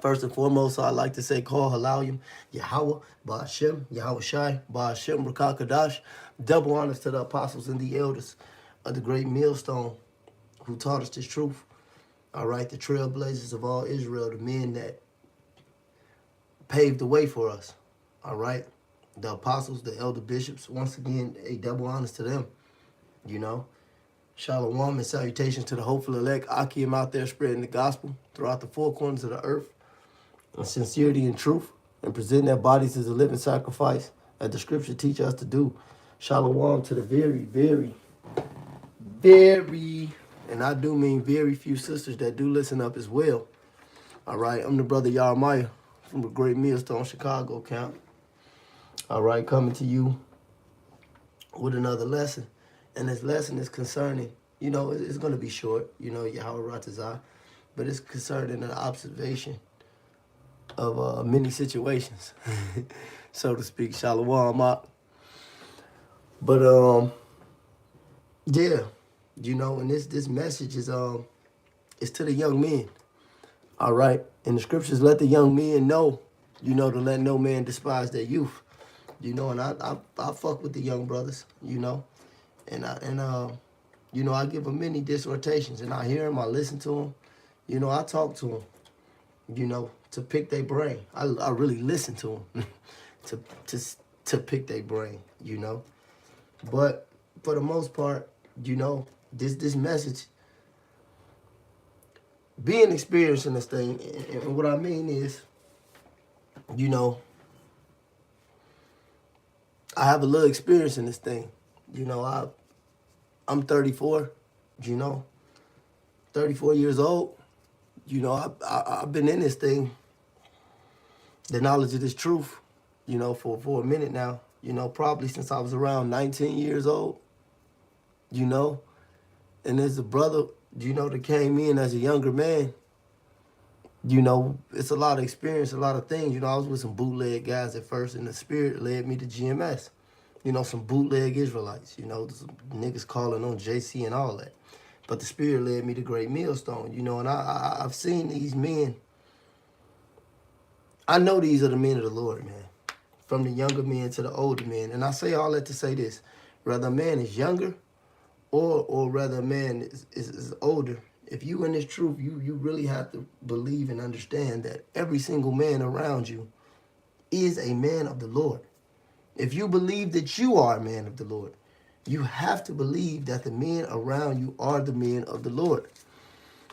First and foremost, I'd like to say, call Halayim, Yahweh, Ba'ashem, Yahweh Shai, Ba'ashem, Rakakadash. Double honors to the apostles and the elders of the great millstone who taught us this truth. All right, the trailblazers of all Israel, the men that paved the way for us. All right, the apostles, the elder bishops, once again, a double honors to them, you know. Shalom and salutations to the hopeful elect. Akim out there spreading the gospel throughout the four corners of the earth in sincerity and truth, and present their bodies as a living sacrifice, as the scripture teaches us to do. Shalom to the very, very, very, and I do mean very few sisters that do listen up as well. All right, I'm the brother Yarmiah from the Great Millstone, Chicago camp. All right, coming to you with another lesson. And this lesson is concerning, you know, it's going to be short, you know, Yahweh Ratazah, but it's concerning an observation of many situations, so to speak. Shalom up. But yeah, you know, and this message is to the young men. All right, and the scriptures let the young men know, you know, to let no man despise their youth. You know, and I fuck with the young brothers, you know, and you know, I give them many dissertations, and I hear them, I listen to them, you know, I talk to them, you know, to pick their brain. I really listen to them to pick their brain, you know. But for the most part, you know, this message, being experienced in this thing, and what I mean is, you know, I have a little experience in this thing. You know, I'm 34, you know, 34 years old. You know, I've been in this thing, the knowledge of this truth, you know, for a minute now. You know, probably since I was around 19 years old, you know. And there's a brother, you know, that came in as a younger man. You know, it's a lot of experience, a lot of things. You know, I was with some bootleg guys at first, and the spirit led me to GMS. You know, some bootleg Israelites, you know, some niggas calling on JC and all that. But the spirit led me to Great Millstone, you know, and I've seen these men. I know these are the men of the Lord, man, from the younger men to the older men. And I say all that to say this: whether a man is younger or whether a man is older, if you in this truth, you really have to believe and understand that every single man around you is a man of the Lord. If you believe that you are a man of the Lord, you have to believe that the men around you are the men of the Lord.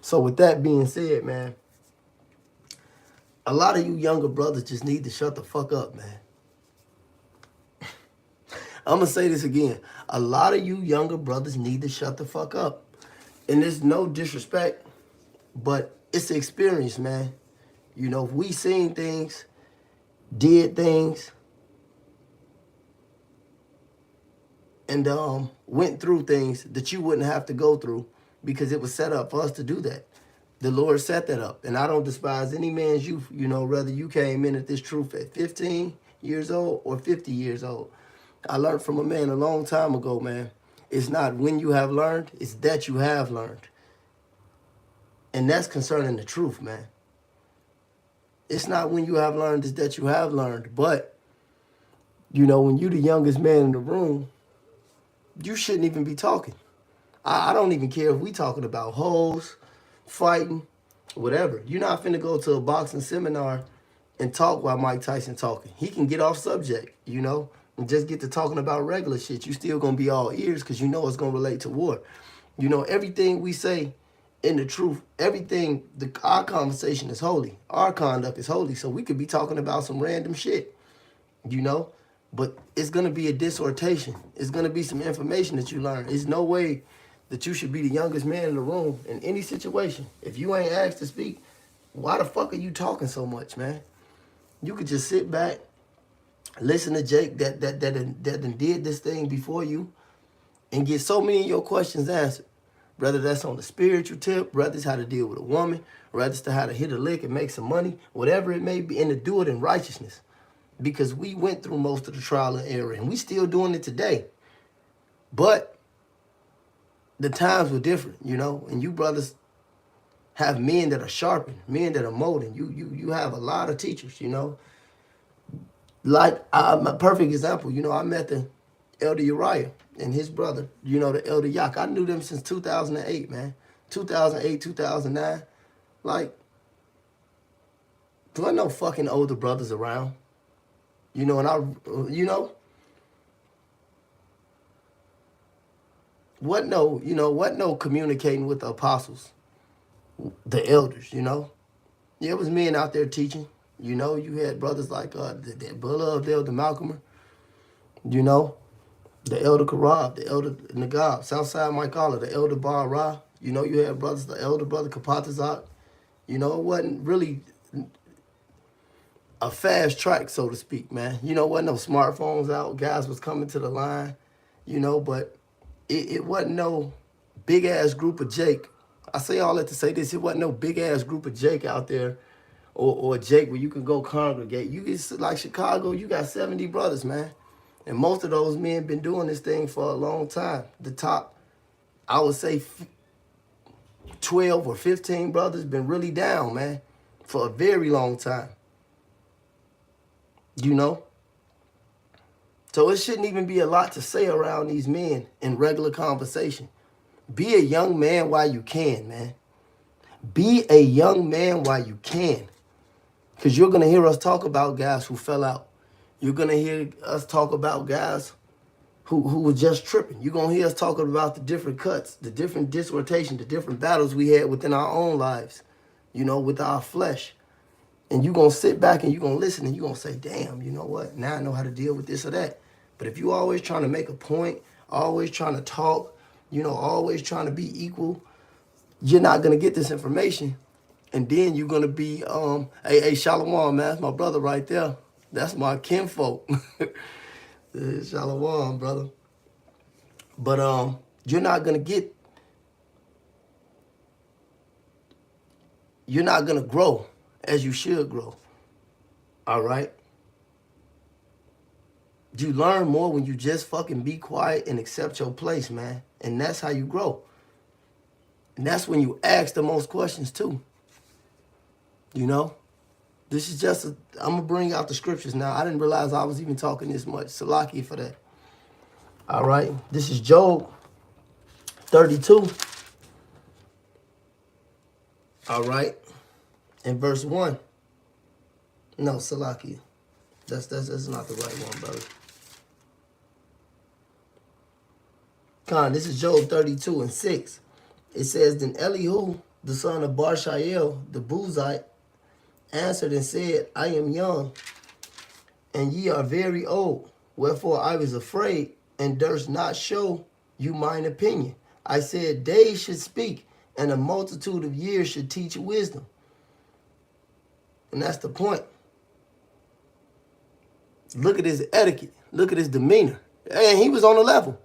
So with that being said, man, a lot of you younger brothers just need to shut the fuck up, man. I'm going to say this again. A lot of you younger brothers need to shut the fuck up. And there's no disrespect, but it's the experience, man. You know, if we seen things, did things, and went through things that you wouldn't have to go through because it was set up for us to do that. The Lord set that up. And I don't despise any man's youth, you know, whether you came in at this truth at 15 years old or 50 years old. I learned from a man a long time ago, man. It's not when you have learned, it's that you have learned. And that's concerning the truth, man. It's not when you have learned, it's that you have learned. But, you know, when you're the youngest man in the room, you shouldn't even be talking. I don't even care if we talking about hoes, fighting, whatever. You're not finna go to a boxing seminar and talk while Mike Tyson talking. He can get off subject, you know, and just get to talking about regular shit. You still gonna be all ears because you know it's gonna relate to war. You know, everything we say in the truth, everything, our conversation is holy. Our conduct is holy. So we could be talking about some random shit, you know. But it's going to be a dissertation. It's going to be some information that you learn. There's no way that you should be the youngest man in the room in any situation. If you ain't asked to speak, why the fuck are you talking so much, man? You could just sit back, listen to Jake that did this thing before you, and get so many of your questions answered. Whether that's on the spiritual tip, whether it's how to deal with a woman, whether it's how to hit a lick and make some money, whatever it may be, and to do it in righteousness. Because we went through most of the trial and error, and we still doing it today. But the times were different, you know, and you brothers have men that are sharpened, men that are molding. You have a lot of teachers, you know. Like a perfect example, you know, I met the Elder Uriah and his brother, you know, the Elder Yak. I knew them since 2008, man. 2008, 2009. Like, there wasn't no fucking older brothers around. You know, what no communicating with the apostles, the elders, you know. Yeah, it was men out there teaching. You know, you had brothers like the beloved Elder Malcolm, you know, the Elder Karab, the Elder Nagab, Southside Mike Allah, the Elder Bar Ra. You know, you had brothers, the Elder Brother Kapatazak. You know, it wasn't really a fast track, so to speak, man. You know, wasn't no smartphones out. Guys was coming to the line, you know, but it wasn't no big ass group of Jake. I say all that to say this. It wasn't no big ass group of Jake out there, or Jake where you can go congregate. You get like Chicago, you got 70 brothers, man, and most of those men been doing this thing for a long time. The top, I would say, 12 or 15 brothers been really down, man, for a very long time. You know. So it shouldn't even be a lot to say around these men in regular conversation. Be a young man while you can, man. Be a young man while you can. Because you're going to hear us talk about guys who fell out. You're going to hear us talk about guys who were just tripping. You're going to hear us talking about the different cuts, the different dissertation, the different battles we had within our own lives, you know, with our flesh. And you're going to sit back and you're going to listen and you're going to say, damn, you know what? Now I know how to deal with this or that. But if you're always trying to make a point, always trying to talk, you know, always trying to be equal, you're not going to get this information. And then you're going to be, hey, Shalom, man, that's my brother right there. That's my kinfolk. Shalom, brother. But you're not going to grow as you should grow. All right? You learn more when you just fucking be quiet and accept your place, man. And that's how you grow. And that's when you ask the most questions, too. You know? This is just, I'm going to bring out the scriptures now. I didn't realize I was even talking this much. Salaki for that. All right? This is Job 32. All right? In verse 1. No, Salaki. That's not the right one, brother. Con, this is Job 32 and 6. It says, Then Elihu, the son of Barshael, the Buzite, answered and said, I am young, and ye are very old. Wherefore I was afraid, and durst not show you mine opinion. I said, days should speak, and a multitude of years should teach wisdom. And that's the point. Look at his etiquette. Look at his demeanor. And he was on the level.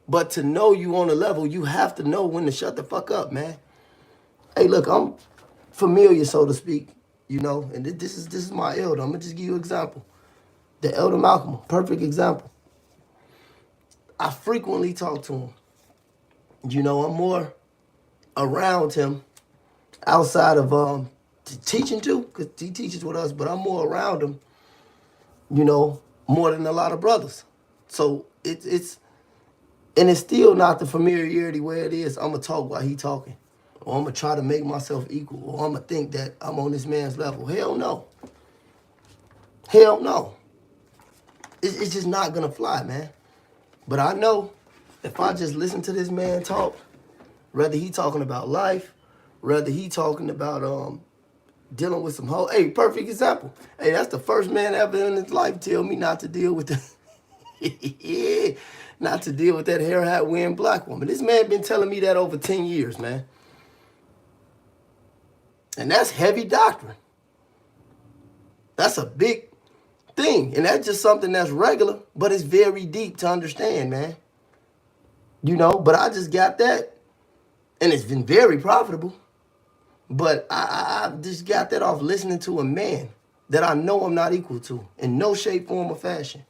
But to know you on the level, you have to know when to shut the fuck up, man. Hey, look, I'm familiar, so to speak, you know, and this is my elder. I'm going to just give you an example. The Elder Malcolm, perfect example. I frequently talk to him. You know, I'm more around him outside of teaching too, because he teaches with us, but I'm more around him, you know, more than a lot of brothers. So it's still not the familiarity where it is. I'm going to talk while he talking. Or I'm going to try to make myself equal. Or I'm going to think that I'm on this man's level. Hell no. Hell no. It's just not going to fly, man. But I know if I just listen to this man talk, whether he talking about life, whether he talking about dealing with some hoe. Hey, perfect example. Hey, that's the first man ever in his life tell me not to deal with the not to deal with that hair hat wearing black woman. This man been telling me that over 10 years, man. And that's heavy doctrine. That's a big thing. And that's just something that's regular, but it's very deep to understand, man. You know, but I just got that. And it's been very profitable. But I just got that off listening to a man that I know I'm not equal to in no shape, form, or fashion.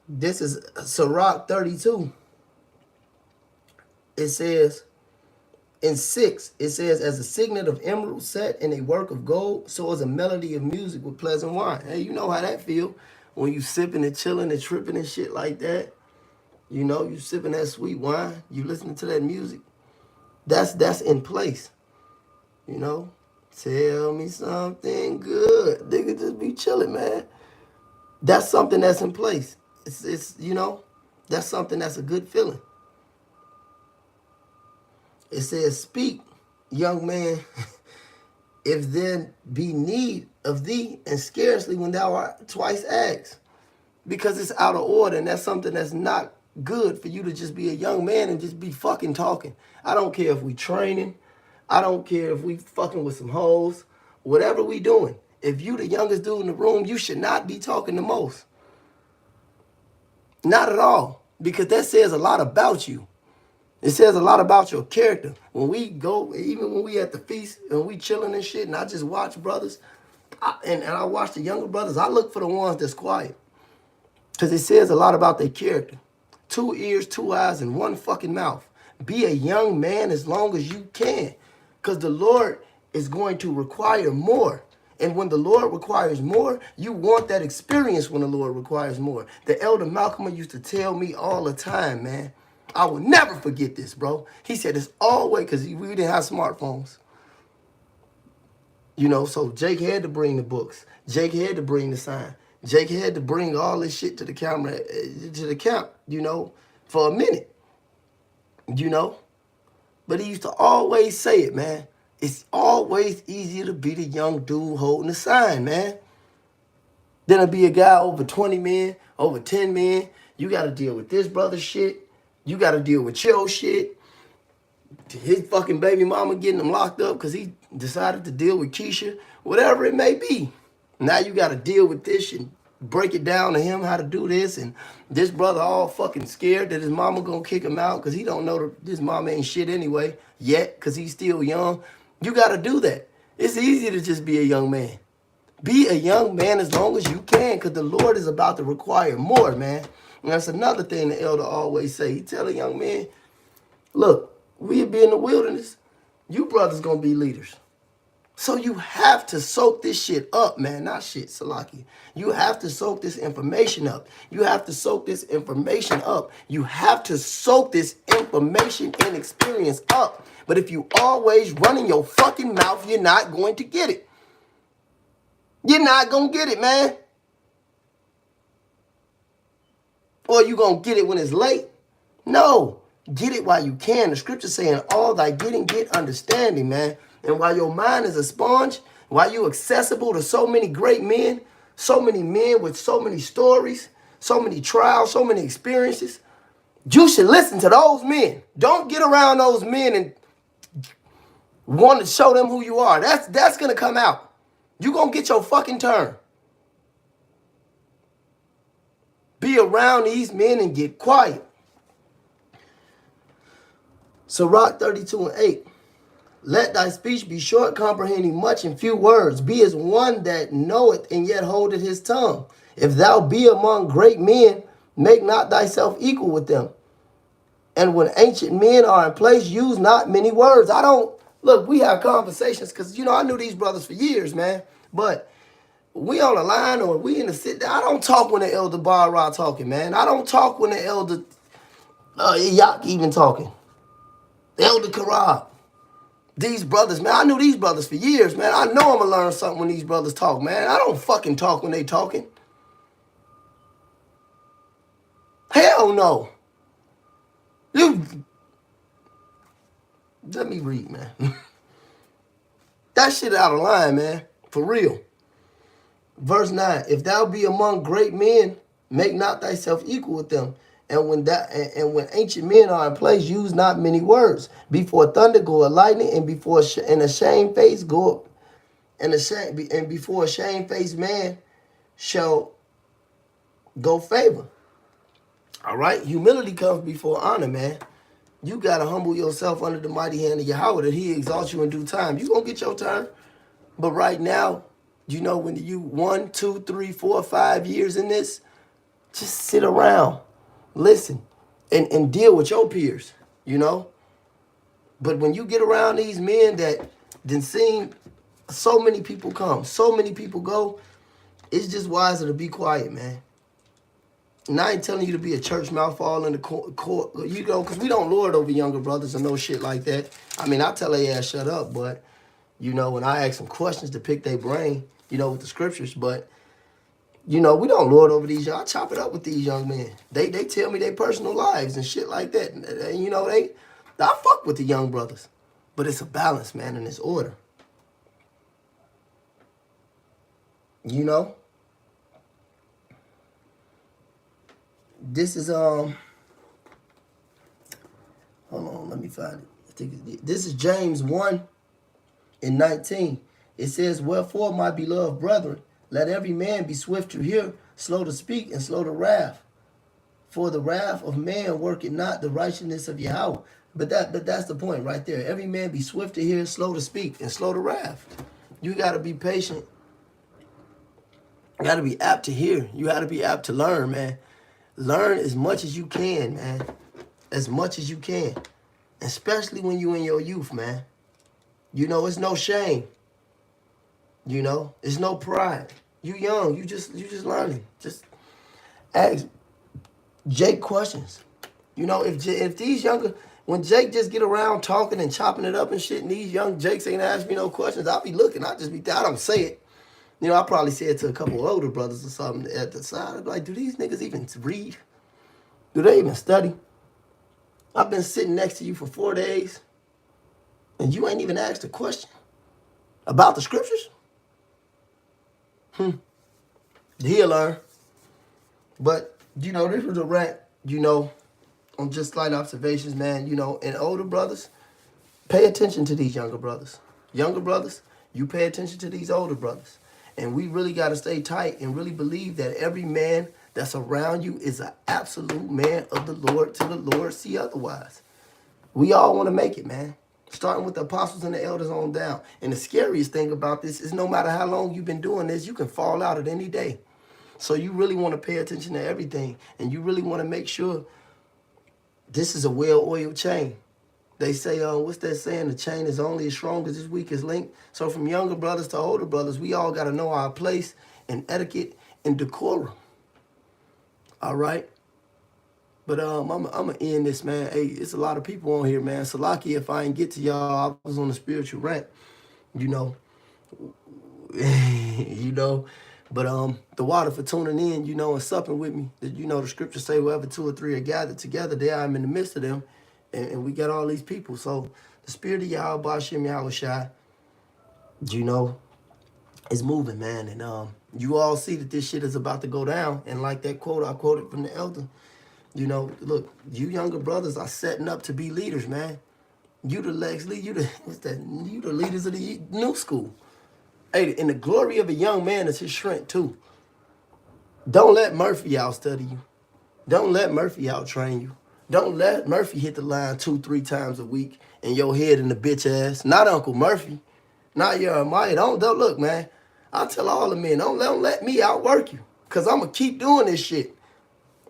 This is Sirach 32. it says, in 6, it says, as a signet of emerald set in a work of gold, so is a melody of music with pleasant wine. Hey, you know how that feel when you sipping and chilling and tripping and shit like that. You know, you sipping that sweet wine, you listening to that music. That's in place. You know, tell me something good. Nigga, just be chilling, man. That's something that's in place. It's you know, that's something that's a good feeling. It says, speak, young man, if there be need of thee, and scarcely when thou art twice asked. Because it's out of order, and that's something that's not good for you to just be a young man and just be fucking talking. I don't care if we training. I don't care if we fucking with some hoes. Whatever we doing. If you the youngest dude in the room, you should not be talking the most. Not at all. Because that says a lot about you. It says a lot about your character. When we go, even when we at the feast and we chilling and shit, and I just watch brothers, and I watch the younger brothers, I look for the ones that's quiet. Because it says a lot about their character. 2 ears, 2 eyes, and 1 fucking mouth. Be a young man as long as you can. Because the Lord is going to require more. And when the Lord requires more, you want that experience when the Lord requires more. The elder Malcolm used to tell me all the time, man. I will never forget this, bro. He said it's always, because we didn't have smartphones. You know, so Jake had to bring the books. Jake had to bring the sign. Jake had to bring all this shit to the camera, to the camp, you know, for a minute, you know. But he used to always say it, man. It's always easier to be the young dude holding the sign, man, than to be a guy over 20 men, over 10 men. You got to deal with this brother's shit. You got to deal with your shit. His fucking baby mama getting him locked up because he decided to deal with Keisha, whatever it may be. Now you got to deal with this and break it down to him how to do this. And this brother all fucking scared that his mama gonna kick him out because he don't know that his mama ain't shit anyway yet because he's still young. You got to do that. It's easy to just be a young man. Be a young man as long as you can because the Lord is about to require more, man. And that's another thing the elder always say. He tell a young man, look, we'll be in the wilderness. You brothers gonna be leaders. So you have to soak this shit up, man. Not shit, Salaki. You have to soak this information up. You have to soak this information up. You have to soak this information and experience up. But if you always running your fucking mouth, you're not going to get it. You're not going to get it, man. Or you going to get it when it's late. No. Get it while you can. The scripture saying all thy getting, get understanding, man. And while your mind is a sponge, while you're accessible to so many great men, so many men with so many stories, so many trials, so many experiences, you should listen to those men. Don't get around those men and want to show them who you are. That's going to come out. You're going to get your fucking turn. Be around these men and get quiet. Sirach 32:8. Let thy speech be short, comprehending much in few words. Be as one that knoweth and yet holdeth his tongue. If thou be among great men, make not thyself equal with them. And when ancient men are in place, use not many words. Look, we have conversations because, you know, I knew these brothers for years, man. But we on the line or we in the sit down. I don't talk when the elder Barra talking, man. I don't talk when the elder Yak even talking. The elder Karab. These brothers, man, I knew these brothers for years, man. I know I'm going to learn something when these brothers talk, man. I don't fucking talk when they talking. Hell no. Let me read, man. That shit out of line, man. For real. Verse 9. If thou be among great men, make not thyself equal with them. And when ancient men are in place, use not many words. Before thunder go a lightning, and before a shamefaced go, and before a shamefaced man shall go favor. All right, humility comes before honor, man. You gotta humble yourself under the mighty hand of Yahweh that He exalts you in due time. You gonna get your turn, but right now, you know when you 1, 2, 3, 4, 5 years in this, just sit around. Listen, and deal with your peers, you know? But when you get around these men that didn't seen so many people come, so many people go, it's just wiser to be quiet, man. And I ain't telling you to be a church mouth all in the court, you know, because we don't lord over younger brothers or no shit like that. I mean, I tell their ass shut up, but, you know, when I ask them questions to pick their brain, you know, with the scriptures, but, you know, we don't lord over these. I chop it up with these young men. They tell me their personal lives and shit like that. And, you know, I fuck with the young brothers. But it's a balance, man, and it's order. You know? This is hold on, let me find it. I think this is James 1:19. It says, "Wherefore, my beloved brethren, let every man be swift to hear, slow to speak, and slow to wrath. For the wrath of man worketh not the righteousness of Yahweh." But that's the point right there. Every man be swift to hear, slow to speak, and slow to wrath. You gotta be patient. You gotta be apt to hear. You gotta be apt to learn, man. Learn as much as you can, man. As much as you can. Especially when you in your youth, man. You know, it's no shame. You know, it's no pride. You young, you just learning. Just ask Jake questions. You know, if these younger, when Jake just get around talking and chopping it up and shit, and these young Jakes ain't ask me no questions, I'll be looking. I don't say it. You know, I probably say it to a couple of older brothers or something at the side. I'd be like, do these niggas even read? Do they even study? I've been sitting next to you for 4 days, and you ain't even asked a question about the scriptures? He'll learn. But, you know, this was a rant, you know, on just slight observations, man. You know, and older brothers, pay attention to these younger brothers. Younger brothers, you pay attention to these older brothers. And we really got to stay tight and really believe that every man that's around you is an absolute man of the Lord till the Lord see otherwise. We all want to make it, man. Starting with the apostles and the elders on down. And the scariest thing about this is no matter how long you've been doing this, you can fall out at any day. So you really want to pay attention to everything. And you really want to make sure this is a well-oiled chain. They say, what's that saying? The chain is only as strong as its weakest link. So from younger brothers to older brothers, we all got to know our place and etiquette and decorum. All right? But I'm going to end this, man. Hey, it's a lot of people on here, man. Salaki, if I ain't get to y'all, I was on a spiritual rant, you know. You know. But the water for tuning in, you know, and supping with me. You know, the scriptures say wherever 2 or 3 are gathered together, there I am in the midst of them. And we got all these people. So the spirit of Yahweh, Hashem Yahweh Shai, you know, is moving, man. And you all see that this shit is about to go down. And like that quote I quoted from the elder, you know, look, you younger brothers are setting up to be leaders, man. You the legs lead, you the leaders of the new school. Hey, and the glory of a young man is his strength too. Don't let Murphy out study you. Don't let Murphy out train you. Don't let Murphy hit the line 2-3 times a week and your head in the bitch ass. Not Uncle Murphy. Not Jeremiah. Don't look, man. I tell all the men, don't let me outwork you. Because I'm going to keep doing this shit.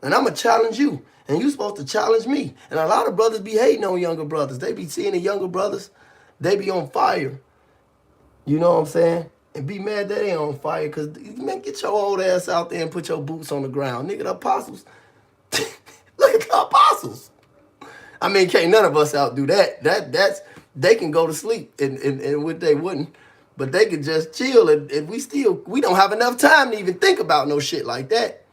And I'm going to challenge you. And you supposed to challenge me. And a lot of brothers be hating on younger brothers. They be seeing the younger brothers. They be on fire. You know what I'm saying? And be mad that they on fire. Because, man, get your old ass out there and put your boots on the ground. Nigga, the apostles. Look at the apostles. I mean, can't none of us outdo that. That's they can go to sleep and what they wouldn't. But they could just chill and we don't have enough time to even think about no shit like that.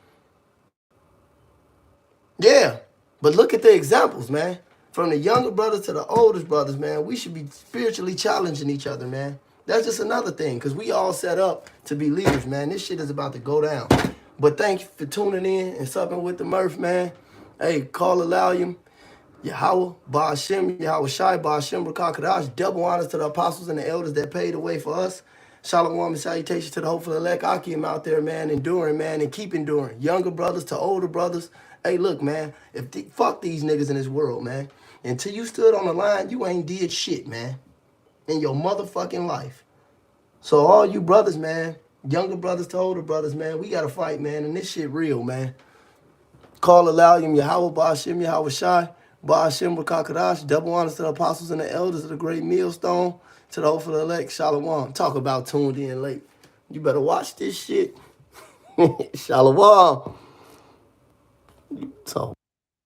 Yeah. But look at the examples, man. From the younger brothers to the oldest brothers, man. We should be spiritually challenging each other, man. That's just another thing. Because we all set up to be leaders, man. This shit is about to go down. But thank you for tuning in and supping with the Murph, man. Hey, call Alalium, Yahweh, Ba'ashem, Yahweh Shai, Ba'ashem, Rakakadash. Double honors to the apostles and the elders that paved the way for us. Shalom and salutations to the hopeful elect Akim out there, man, enduring, man, and keep enduring. Younger brothers to older brothers. Hey, look, man, fuck these niggas in this world, man. Until you stood on the line, you ain't did shit, man, in your motherfucking life. So all you brothers, man, younger brothers to older brothers, man, we got to fight, man, and this shit real, man. Call Alalium, Yahweh, Ba'ashem, Yahweh Shai, Ba'ashem Rakakadash, double honors to the apostles and the elders of the great millstone, to the hopeful elect, Shalom. Talk about tuned in late. You better watch this shit. Shalom.